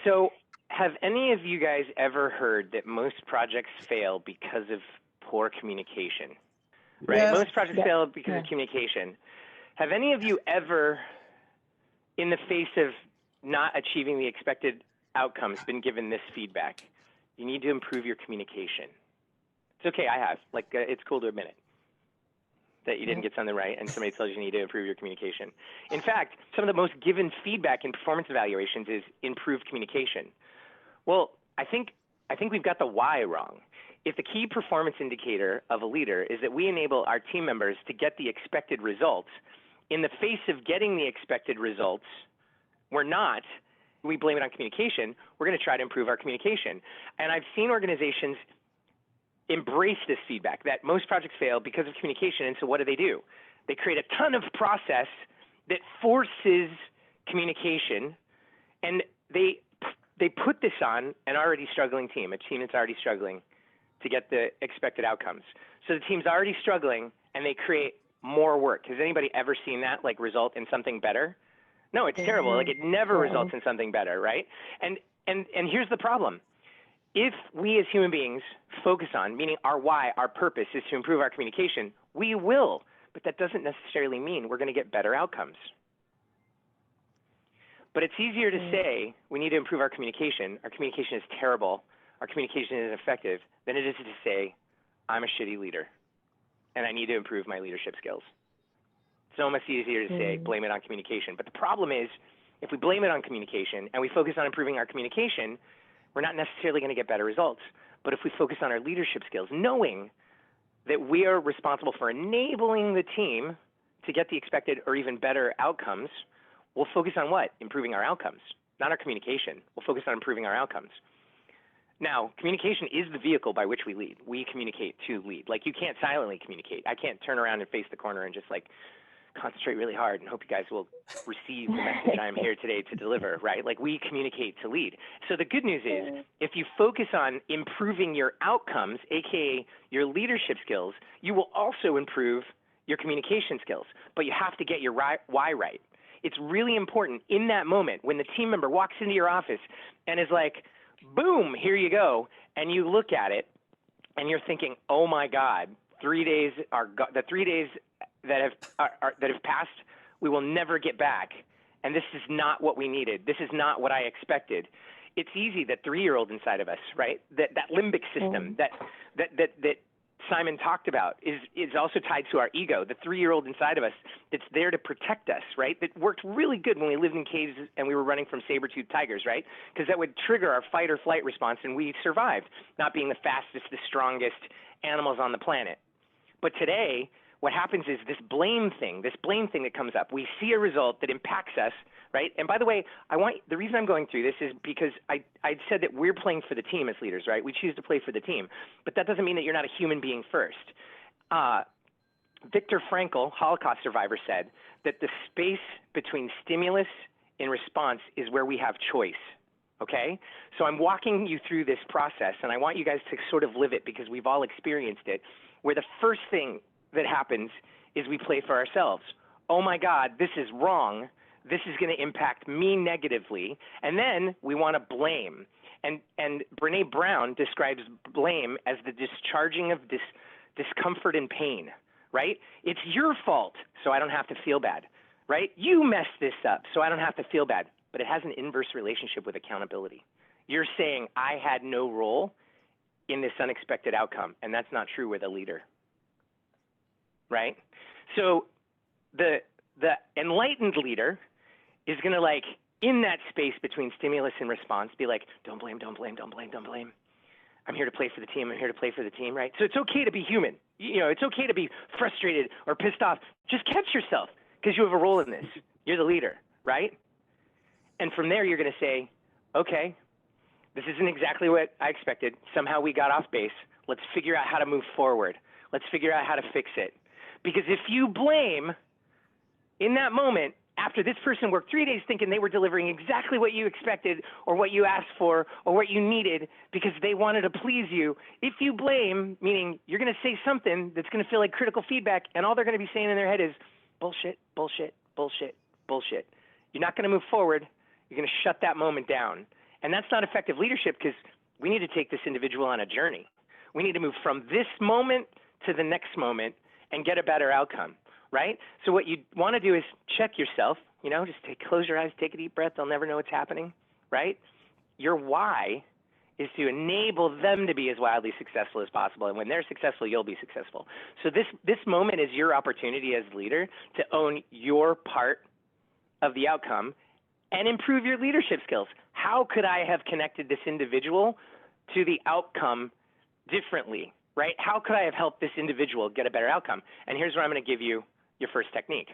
So have any of you guys ever heard that most projects fail because of poor communication? Right? Yes. Most projects fail because of communication. Have any of you ever, in the face of not achieving the expected outcomes, been given this feedback? You need to improve your communication. It's okay, I have. Like, it's cool to admit it, that you didn't get something right and somebody tells you need to improve your communication. In fact, some of the most given feedback in performance evaluations is improved communication. Well, I think we've got the why wrong. If the key performance indicator of a leader is that we enable our team members to get the expected results, in the face of getting the expected results, we blame it on communication, we're going to try to improve our communication. And I've seen organizations embrace this feedback that most projects fail because of communication. And so what do? They create a ton of process that forces communication, and they put this on an already struggling team, a team that's already struggling to get the expected outcomes. So the team's already struggling, and they create more work. Has anybody ever seen that like result in something better? No, it's terrible. Like, it never results in something better, right? And here's the problem. If we as human beings focus on, meaning our why, our purpose is to improve our communication, we will, but that doesn't necessarily mean we're going to get better outcomes. But it's easier to say we need to improve our communication is terrible, our communication isn't effective, than it is to say I'm a shitty leader and I need to improve my leadership skills. It's almost easier to say blame it on communication. But the problem is, if we blame it on communication and we focus on improving our communication, we're not necessarily going to get better results. But if we focus on our leadership skills, knowing that we are responsible for enabling the team to get the expected or even better outcomes, we'll focus on what? Improving our outcomes, not our communication. We'll focus on improving our outcomes. Now, communication is the vehicle by which we lead. We communicate to lead. Like, you can't silently communicate. I can't turn around and face the corner and just like concentrate really hard and hope you guys will receive the message I'm here today to deliver, right? Like, we communicate to lead. So the good news is, if you focus on improving your outcomes, aka your leadership skills, you will also improve your communication skills. But you have to get your why right. It's really important in that moment when the team member walks into your office and is like, boom, here you go. And you look at it and you're thinking, oh my God, 3 days are the 3 days that have passed, we will never get back. And this is not what we needed. This is not what I expected. It's easy, that 3-year-old inside of us, right? That limbic system that Simon talked about is also tied to our ego, the 3-year-old inside of us that's there to protect us, right? That worked really good when we lived in caves and we were running from saber-toothed tigers, right? Because that would trigger our fight or flight response, and we survived, not being the fastest, the strongest animals on the planet. But today, what happens is this blame thing that comes up. We see a result that impacts us, right? And by the way, the reason I'm going through this is because I said that we're playing for the team as leaders, right? We choose to play for the team. But that doesn't mean that you're not a human being first. Viktor Frankl, Holocaust survivor, said that the space between stimulus and response is where we have choice. Okay? So I'm walking you through this process, and I want you guys to sort of live it because we've all experienced it, where the first thing that happens is we play for ourselves. Oh my God, this is wrong. This is going to impact me negatively. And then we want to blame. And Brené Brown describes blame as the discharging of discomfort and pain, right? It's your fault, so I don't have to feel bad, right? You messed this up, so I don't have to feel bad. But it has an inverse relationship with accountability. You're saying I had no role in this unexpected outcome, and that's not true with a leader. Right? So the enlightened leader is going to, like, in that space between stimulus and response, be like, don't blame, don't blame, don't blame, don't blame. I'm here to play for the team. I'm here to play for the team, right? So it's okay to be human. You know, it's okay to be frustrated or pissed off. Just catch yourself because you have a role in this. You're the leader, right? And from there, you're going to say, okay, this isn't exactly what I expected. Somehow we got off base. Let's figure out how to move forward. Let's figure out how to fix it. Because if you blame in that moment, after this person worked 3 days thinking they were delivering exactly what you expected or what you asked for or what you needed because they wanted to please you, if you blame, meaning you're going to say something that's going to feel like critical feedback, and all they're going to be saying in their head is bullshit, bullshit, bullshit, bullshit. You're not going to move forward. You're going to shut that moment down. And that's not effective leadership because we need to take this individual on a journey. We need to move from this moment to the next moment and get a better outcome, right? So what you want to do is check yourself, just close your eyes, take a deep breath. They'll never know what's happening, right? Your why is to enable them to be as wildly successful as possible. And when they're successful, you'll be successful. So this moment is your opportunity as leader to own your part of the outcome and improve your leadership skills. How could I have connected this individual to the outcome differently, right? How could I have helped this individual get a better outcome? And here's where I'm going to give you your first technique.